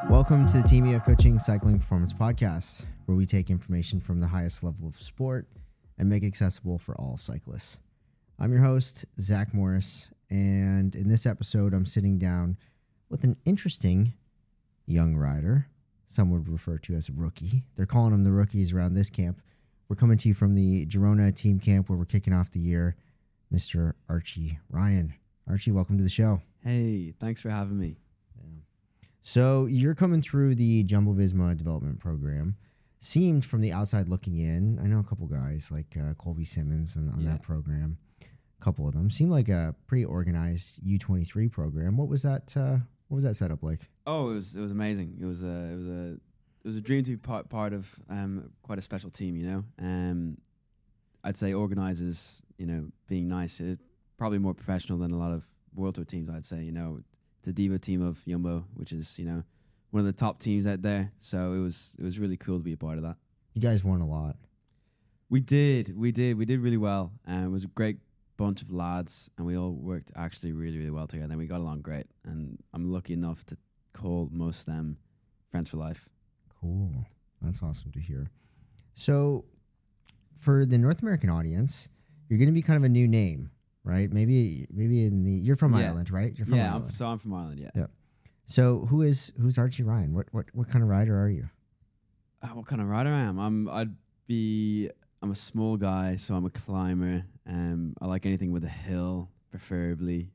Welcome to the Team EF Coaching Cycling Performance Podcast, where we take information from the highest level of sport and make it accessible for all cyclists. I'm your host, Zack Morris, and in this episode, I'm sitting down with an interesting young rider. Some would refer to as a rookie. They're calling them the rookies around this camp. We're coming to you from the Girona team camp where we're kicking off the year, Mr. Archie Ryan. Archie, welcome to the show. Hey, thanks for having me. So you're coming through the Jumbo Visma development program. Seemed from the outside looking in, I know a couple guys like Colby Simmons on that program. A couple of them seemed like a pretty organized U23 program. What was that? What was that setup like? Oh, it was amazing. It was a dream to be part of quite a special team. You know, I'd say organizers, being nice, probably more professional than a lot of World Tour teams. I'd say, it's a Diva team of Jumbo, which is, one of the top teams out there. So it was really cool to be a part of that. You guys won a lot. We did really well. It was a great bunch of lads, and we all worked actually really, really well together. And we got along great. And I'm lucky enough to call most of them friends for life. Cool. That's awesome to hear. So for the North American audience, you're going to be kind of a new name. Right? Maybe you're from Ireland, right? You're from Ireland. I'm from Ireland, yeah. Yep. So who's Archie Ryan? What kind of rider are you? What kind of rider I am? I'm a small guy, so I'm a climber. I like anything with a hill, preferably.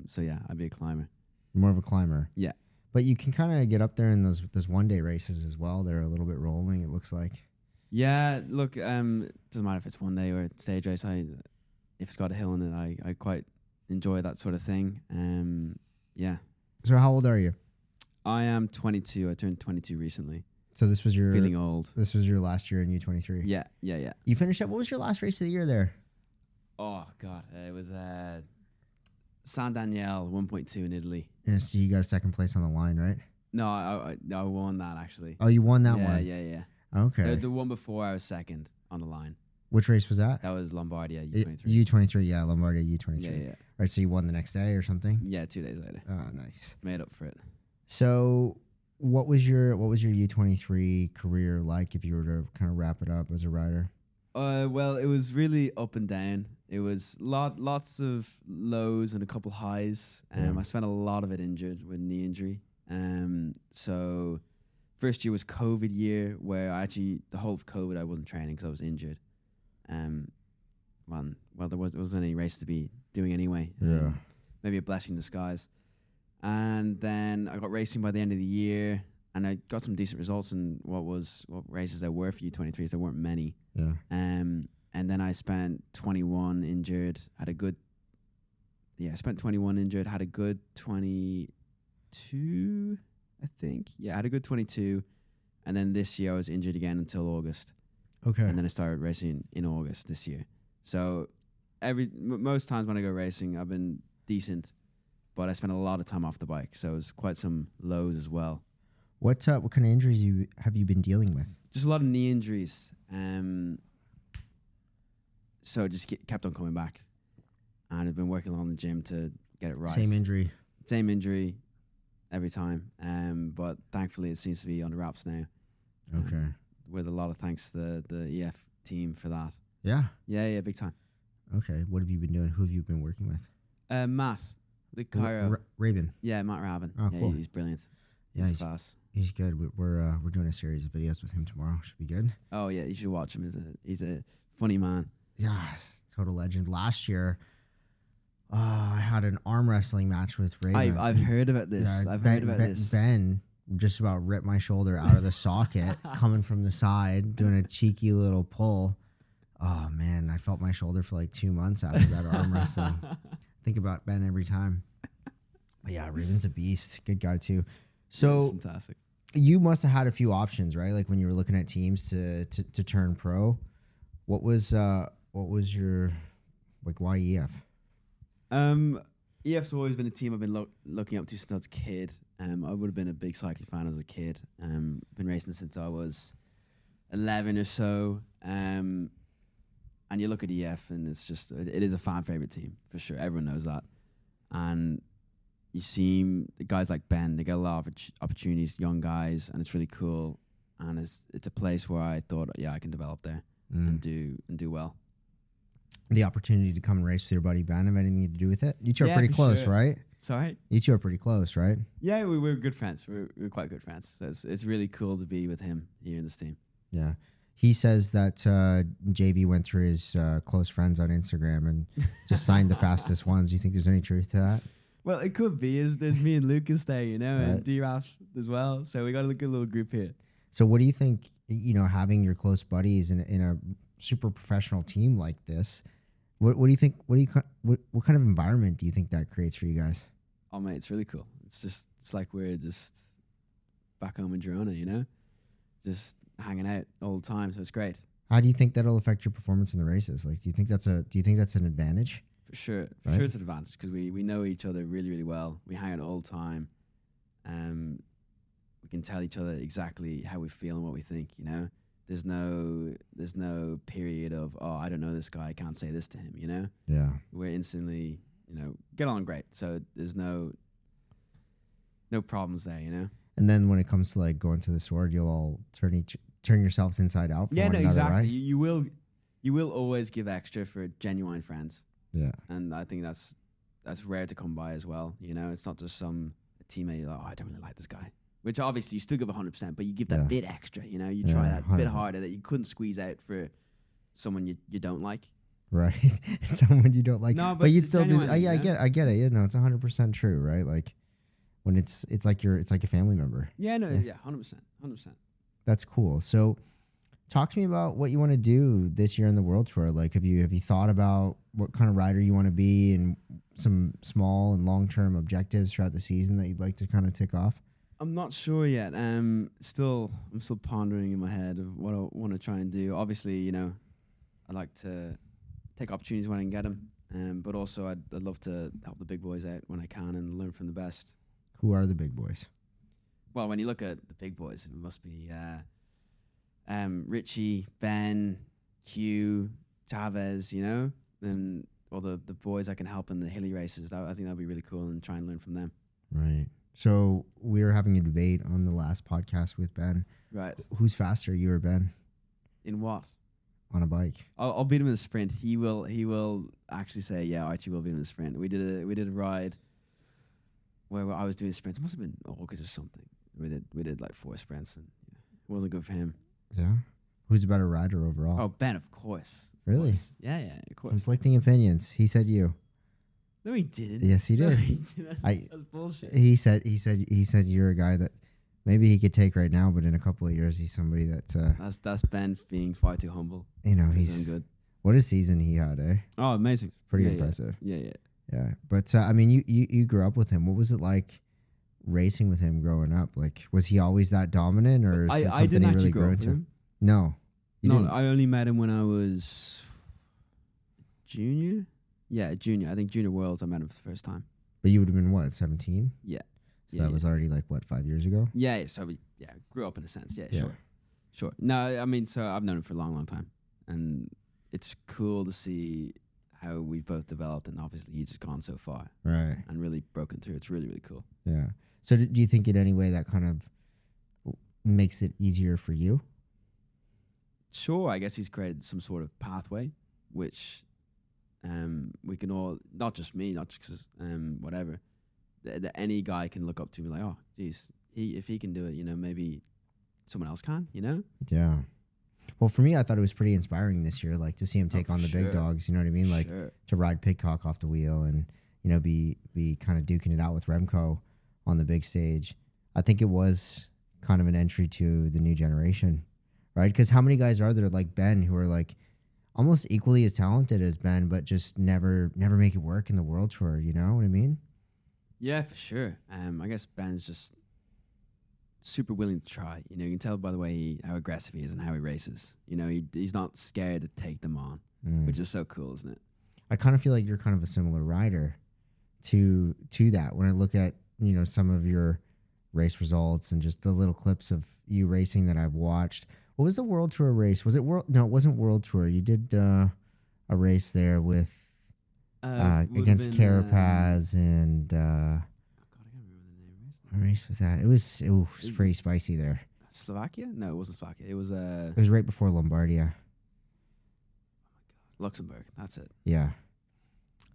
So yeah, I'd be a climber. More of a climber. Yeah. But you can kind of get up there in those one day races as well. They're a little bit rolling, it looks like. Yeah, look, doesn't matter if it's one day or a stage race. If it's got a hill in it, I quite enjoy that sort of thing. Yeah. So how old are you? I am 22. I turned 22 recently. So this was your... Feeling old. This was your last year in U23? Yeah. You finished up... What was your last race of the year there? Oh, God. It was San Daniele 1.2 in Italy. Yes, you got a second place on the line, right? No, I won that, actually. Oh, you won that one? Yeah. Okay. The one before, I was second on the line. Which race was that? That was Lombardia, U23. U23, yeah, Lombardia, U23. Yeah. Right, so you won the next day or something? Yeah, 2 days later. Oh, nice. Made up for it. So what was your U23 career like if you were to kind of wrap it up as a rider? Well, it was really up and down. It was lots of lows and a couple highs. I spent a lot of it injured with knee injury. So first year was COVID year where the whole of COVID I wasn't training because I was injured. Well, there wasn't any race to be doing anyway. Maybe a blessing in disguise. And then I got racing by the end of the year, and I got some decent results in what races there were for U23s. There weren't many. Yeah. And then I spent 21 injured. I spent 21 injured. Had a good 22, I think. Yeah, I had a good 22. And then this year I was injured again until August. Okay. And then I started racing in August this year. So most times when I go racing, I've been decent, but I spent a lot of time off the bike. So it was quite some lows as well. What kind of injuries have you been dealing with? Just a lot of knee injuries. So it just kept on coming back. And I've been working on the gym to get it right. Same injury every time. But thankfully it seems to be under wraps now. Okay. With a lot of thanks to the EF team for that. Yeah? Yeah, big time. Okay. What have you been doing? Who have you been working with? Matt, the chiro. Rabin. Yeah, Matt Rabin. Oh, yeah, cool. He's brilliant. Yeah, He's class. He's good. We're doing a series of videos with him tomorrow. Should be good. Oh, yeah, you should watch him. He's a funny man. Yeah, total legend. Last year, I had an arm wrestling match with Rabin. I've heard about this. Yeah, Ben just about ripped my shoulder out of the socket coming from the side, doing a cheeky little pull. Oh, man, I felt my shoulder for like 2 months after that arm wrestling. Think about Ben every time. But yeah, Raven's a beast. Good guy, too. So fantastic. You must have had a few options, right? Like when you were looking at teams to turn pro. What was your, like, why EF? EF's always been a team I've been looking up to since I was a kid. I would have been a big cycling fan as a kid. Been racing since I was 11 or so. And you look at EF and it's just, it is a fan favorite team for sure. Everyone knows that. And you see the guys like Ben, they get a lot of opportunities, young guys, and it's really cool. And it's a place where I thought, yeah, I can develop there and do well. The opportunity to come and race with your buddy Ben have anything to do with it? You two are Yeah, pretty for close, sure. right? Sorry? You two are pretty close, right? Yeah, we're good friends. We're quite good friends. So it's really cool to be with him here in this team. Yeah. He says that JV went through his close friends on Instagram and just signed the fastest ones. Do you think there's any truth to that? Well, it could be. There's me and Lucas there, you know, Right. and D-Raf as well. So we got a good little group here. So what do you think, having your close buddies in a super professional team like this, what do you think, what kind of environment do you think that creates for you guys? Oh, mate, it's really cool. It's like we're just back home in Girona, you know, just hanging out all the time. So it's great. How do you think that'll affect your performance in the races? Like, do you think that's an advantage? For sure. Right? Sure it's an advantage because we know each other really, really well. We hang out all the time. We can tell each other exactly how we feel and what we think, you know. There's no period of, oh, I don't know this guy, I can't say this to him, you know. Yeah. We're instantly, get on great. So there's no problems there, you know. And then when it comes to like going to the sword, you'll all turn yourselves inside out for Yeah, one no, another, exactly. right? You will always give extra for genuine friends. Yeah. And I think that's rare to come by as well. You know, it's not just some teammate you're like, oh, I don't really like this guy. Which obviously you still give 100%, but you give that bit extra, you know, you try that 100%. bit harder that you couldn't squeeze out for someone you don't like. Right. Someone you don't like. No, but you'd it's still do. genuine, Yeah, you know? I get it. You know, it's 100% true, right? Like when it's like a family member. Yeah, no, Yeah. 100%. That's cool. So talk to me about what you want to do this year in the World Tour. Like, have you thought about what kind of rider you want to be and some small and long-term objectives throughout the season that you'd like to kind of tick off? I'm not sure yet. I'm still pondering in my head of what I want to try and do. Obviously, you know, I like to take opportunities when I can get them. But also I'd love to help the big boys out when I can and learn from the best. Who are the big boys? Well, when you look at the big boys, it must be Richie, Ben, Hugh, Chavez, you know, and all the boys that can help in the hilly races. I think that'd be really cool and try and learn from them. Right. So we were having a debate on the last podcast with Ben. Right. Who's faster, you or Ben, In what? on a bike? I'll beat him in the sprint. He will actually say, yeah, Archie will beat him in the sprint. We did a ride where I was doing sprints. It must have been August or something. We did like 4 sprints and it wasn't good for him. Yeah. Who's a better rider overall? Oh, Ben, of course. Really? Of course. Yeah, of course. Conflicting opinions. He said you. No, he didn't. Yes, he No, did. he didn't. That's bullshit. He said you're a guy that maybe he could take right now, but in a couple of years he's somebody that That's Ben being far too humble. he's good. What a season he had, eh? Oh, amazing. Pretty Yeah, impressive. Yeah. Yeah. But I mean, you grew up with him. What was it like racing with him growing up? Like, was he always that dominant, or is it I something didn't he actually really grow grew up with into? him. No, you No, didn't. I only met him when I was junior. Yeah, junior. I think Junior Worlds I met him for the first time. But you would have been what, 17? Yeah. So that was already like what, 5 years ago? Yeah, so we grew up in a sense. Yeah, Yeah. Sure. No, I mean, so I've known him for a long, long time. And it's cool to see how we've both developed, and obviously he's just gone so far Right. and really broken through. It's really, really cool. Yeah. So do you think in any way that kind of makes it easier for you? Sure, I guess he's created some sort of pathway, which we can all, not just me, not just 'cause, whatever, that any guy can look up to and be like, oh, geez, if he can do it, you know, maybe someone else can, you know? Yeah. Well, for me, I thought it was pretty inspiring this year, like to see him take on the big sure. dogs. You know what I mean? Like Sure. to ride Pidcock off the wheel and be kind of duking it out with Remco on the big stage. I think it was kind of an entry to the new generation, right? Because how many guys are there like Ben who are like almost equally as talented as Ben, but just never make it work in the World Tour? You know what I mean? Yeah, for sure. I guess Ben's just super willing to try. You know, you can tell by the way how aggressive he is and how he races. You know, he's not scared to take them on, which is so cool, isn't it? I kind of feel like you're kind of a similar rider to that. When I look at some of your race results and just the little clips of you racing that I've watched. What was the World Tour race? Was it World? No, it wasn't World Tour. You did a race there with against Carapaz and race was that? It was pretty spicy there. Slovakia? No, it wasn't Slovakia. It was It was right before Lombardia. Luxembourg. That's it. Yeah.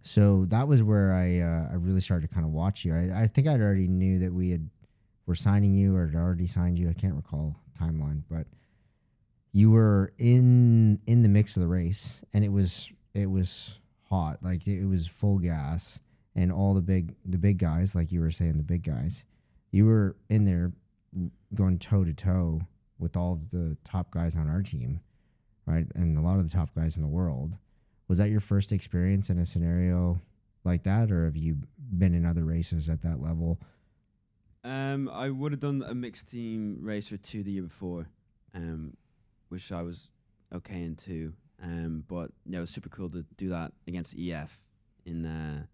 So that was where I really started to kind of watch you. I think I'd already knew that were signing you or had already signed you. I can't recall timeline, but you were in the mix of the race, and it was hot. Like it was full gas, and all the big guys, like you were saying, the big guys, you were in there going toe to toe with all of the top guys on our team, right? And a lot of the top guys in the world. Was that your first experience in a scenario like that, or have you been in other races at that level? I would have done a mixed team race for 2 the year before, which I was okay in too. But yeah, it was super cool to do that against EF in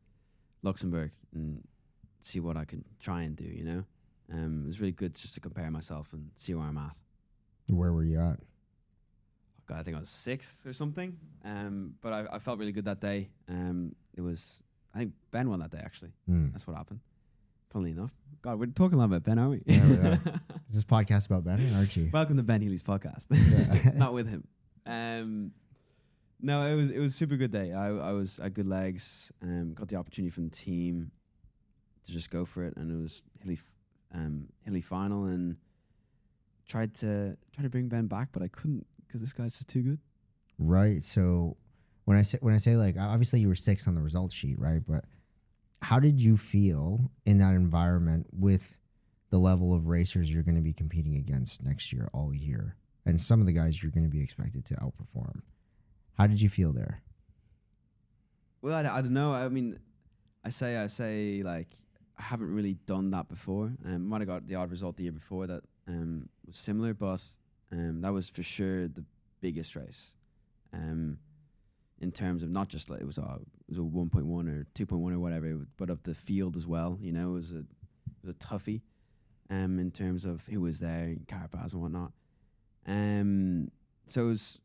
Luxembourg and see what I could try and do. You know, it was really good just to compare myself and see where I'm at. Where were you at? God, I think I was 6th or something. But I felt really good that day. I think Ben won that day actually. That's what happened. Funnily enough. God, we're talking a lot about Ben, aren't we? Yeah, we are. Is this podcast about Ben and Archie? Welcome to Ben Healy's podcast. Yeah. Not with him. No, it was a super good day. I had good legs. Got the opportunity from the team to just go for it, and it was Healy final, and tried to bring Ben back, but I couldn't because this guy's just too good. Right. So when I say like, obviously you were 6th on the results sheet, right? But how did you feel in that environment with the level of racers you're going to be competing against next year, all year, and some of the guys you're going to be expected to outperform? How did you feel there? Well, I don't know. I mean, I say like I haven't really done that before. Might have got the odd result the year before that was similar, but that was for sure the biggest race. In terms of not just like it was a 1.1 or 2.1 or whatever, but of the field as well. You know, it was a toughie. In terms of who was there and Carapaz and whatnot. So it was,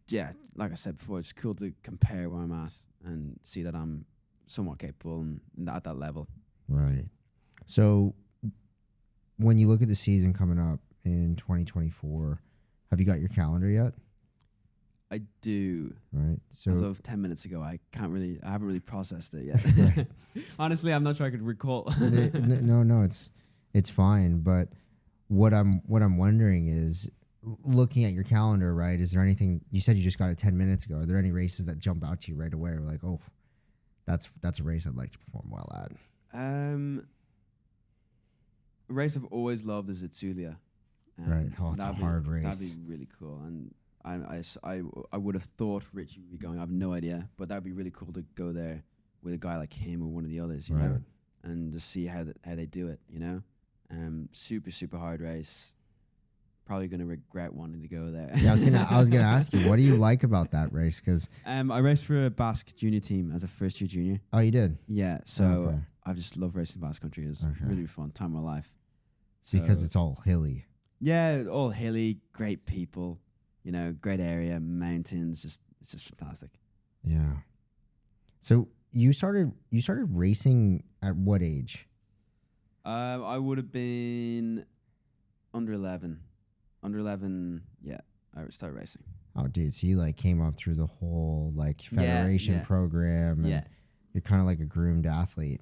yeah, like I said before, it's cool to compare where I'm at and see that I'm somewhat capable and at that level. Right. So when you look at the season coming up in 2024, have you got your calendar yet? I do. Right. So as of 10 minutes ago, I haven't really processed it yet. Right. Honestly, I'm not sure I could recall. No, it's fine. But what I'm wondering is, looking at your calendar, right? Is there anything you said you just got it 10 minutes ago? Are there any races that jump out to you right away? Or like, oh, that's a race I'd like to perform well at. A race I've always loved is Itzulia. Right. Oh, it's a hard race. That'd be really cool. And I would have thought Richie would be going. I have no idea, but that'd be really cool to go there with a guy like him or one of the others, you know, and just see how they do it, you know. Super hard race. Probably gonna regret wanting to go there. Yeah, I was gonna ask you, what do you like about that race? Because I raced for a Basque junior team as a first year junior. Oh, you did? Yeah. So I just love racing Basque country. It was really fun time of my life. So because it's all hilly. Yeah, all hilly, great people. You know, great area, mountains. It's just fantastic. Yeah. So you started racing at what age? I would have been under 11. Under 11, yeah, I started racing. Oh, dude, so you like came up through the whole like federation program, and you're kind of like a groomed athlete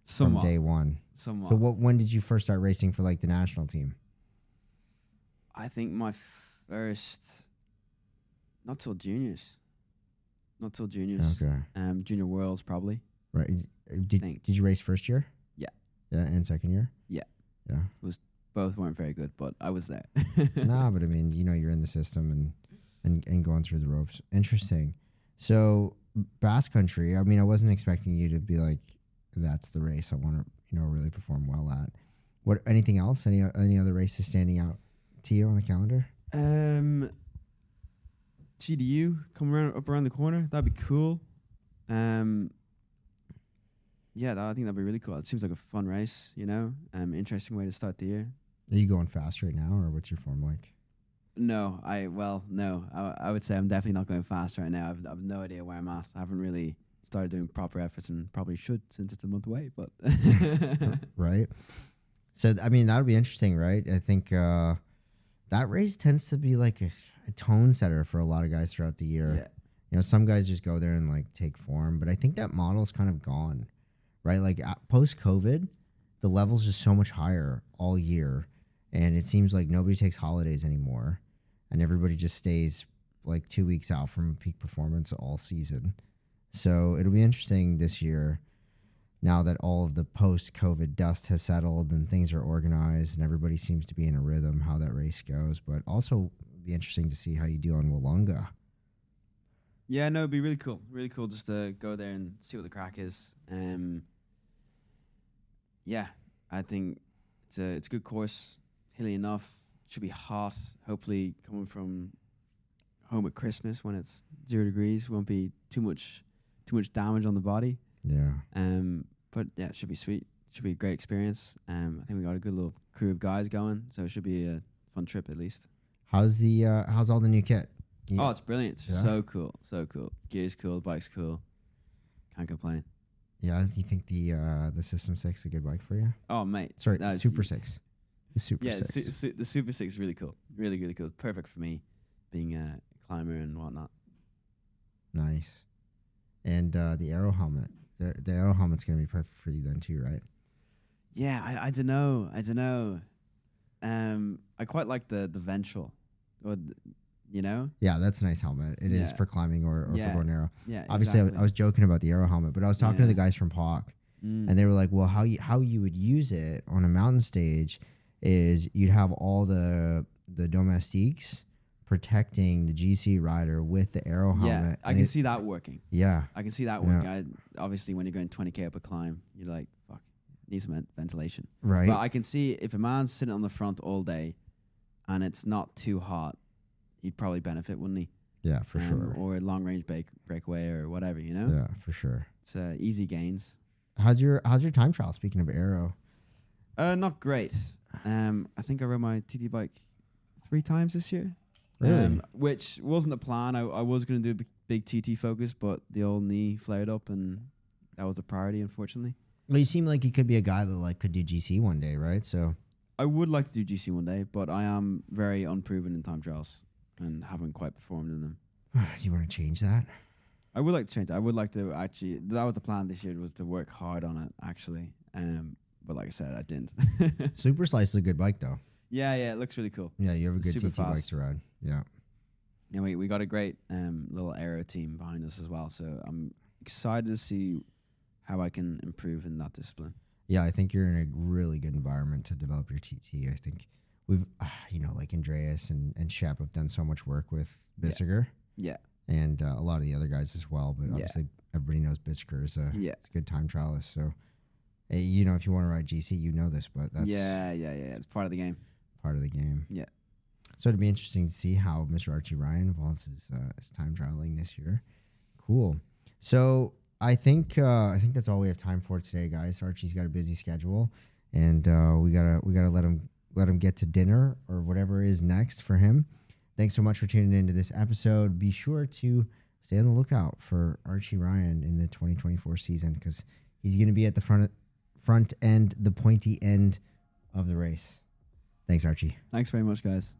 from day one. Somewhat. So when did you first start racing for like the national team? I think my first, not till juniors. Okay. Junior Worlds probably. Right. Did you race first year? Yeah. Yeah, and second year? Yeah. Yeah. Both weren't very good, but I was there. Nah, but I mean, you know, you're in the system and going through the ropes. Interesting. So Basque country, I mean, I wasn't expecting you to be like, that's the race I want to, you know, really perform well at. What? Anything else? Any other races standing out to you on the calendar? TDU come up around the corner. That'd be cool. Yeah, I think that'd be really cool. It seems like a fun race, you know. Interesting way to start the year. Are you going fast right now, or what's your form like? No. I would say I'm definitely not going fast right now. I've no idea where I'm at. I haven't really started doing proper efforts, and probably should since it's a month away. But right. So I mean that'll be interesting, right? I think that race tends to be like a tone setter for a lot of guys throughout the year. Yeah. You know, some guys just go there and like take form, but I think that model's kind of gone, right? Like post COVID, the level's just so much higher all year, and it seems like nobody takes holidays anymore, and everybody just stays like 2 weeks out from peak performance all season. So it'll be interesting this year, now that all of the post-COVID dust has settled and things are organized and everybody seems to be in a rhythm, how that race goes. But also it'll be interesting to see how you do on Wollonga. Yeah, no, it'd be really cool. Really cool just to go there and see what the crack is. Yeah, I think it's a good course, hilly enough. Should be hot. Hopefully, coming from home at Christmas when it's 0 degrees, won't be too much damage on the body. Yeah. But yeah, it should be sweet. Should be a great experience. I think we got a good little crew of guys going, so it should be a fun trip at least. How's all the new kit? Oh, it's brilliant. It's Yeah. so cool. So cool. Gear's cool, bike's cool. Can't complain. Yeah, you think the System 6 is a good bike for you? Oh, mate. Sorry, No, Super 6. The Super Yeah, 6. the Super 6 is really cool. Really, really cool. Perfect for me, being a climber and whatnot. Nice. And the Aero helmet. The Aero helmet's going to be perfect for you then too, right? Yeah, I don't know. I quite like the ventral, or you know. Yeah, that's a nice helmet. It is Yeah. for climbing or for Yeah. going arrow. Yeah, Obviously, exactly. I was joking about the Aero helmet, but I was talking to Yeah. the guys from POC, Mm. and they were like, "Well, how you would use it on a mountain stage is you'd have all the domestiques protecting the GC rider with the Aero helmet." Yeah, I can see that working. Yeah, I can see that working. Obviously, when you're going 20K up a climb, you're like, fuck, need some ventilation. right. But I can see if a man's sitting on the front all day and it's not too hot, he'd probably benefit, wouldn't he? Yeah, for sure. Or a long range breakaway or whatever, you know? Yeah, for sure. It's easy gains. How's your time trial? Speaking of Aero, Not great. I think I rode my TT bike 3 times this year. Really? Which wasn't the plan. I was going to do a big TT focus, but the old knee flared up and that was the priority, unfortunately. well, you seem like you could be a guy that like could do GC one day, right? So I would like to do GC one day, but I am very unproven in time trials and haven't quite performed in them. you want to change that? I would like to change it. I would like to actually. That was the plan this year, was to work hard on it actually. But like I said, I didn't. Super Slice is a good bike though. Yeah, it looks really cool. Yeah, you have a good Super TT bike fast. to ride. Yeah. And we got a great little aero team behind us as well. So I'm excited to see how I can improve in that discipline. Yeah, I think you're in a really good environment to develop your TT. I think we've, like Andreas and Shep have done so much work with Bissiger Yeah. and a lot of the other guys as well. But Yeah. obviously, everybody knows Bissiger is a Yeah. good time trialist. So, if you want to ride GC, you know this, but that's Yeah. It's part of the game. part of the game. Yeah. So it'd be interesting to see how Mr. Archie Ryan evolves his time trialing this year. Cool. So I think that's all we have time for today, guys. Archie's got a busy schedule, and we gotta let him get to dinner or whatever is next for him. Thanks so much for tuning into this episode. Be sure to stay on the lookout for Archie Ryan in the 2024 season because he's going to be at the front end, the pointy end of the race. Thanks, Archie. Thanks very much, guys.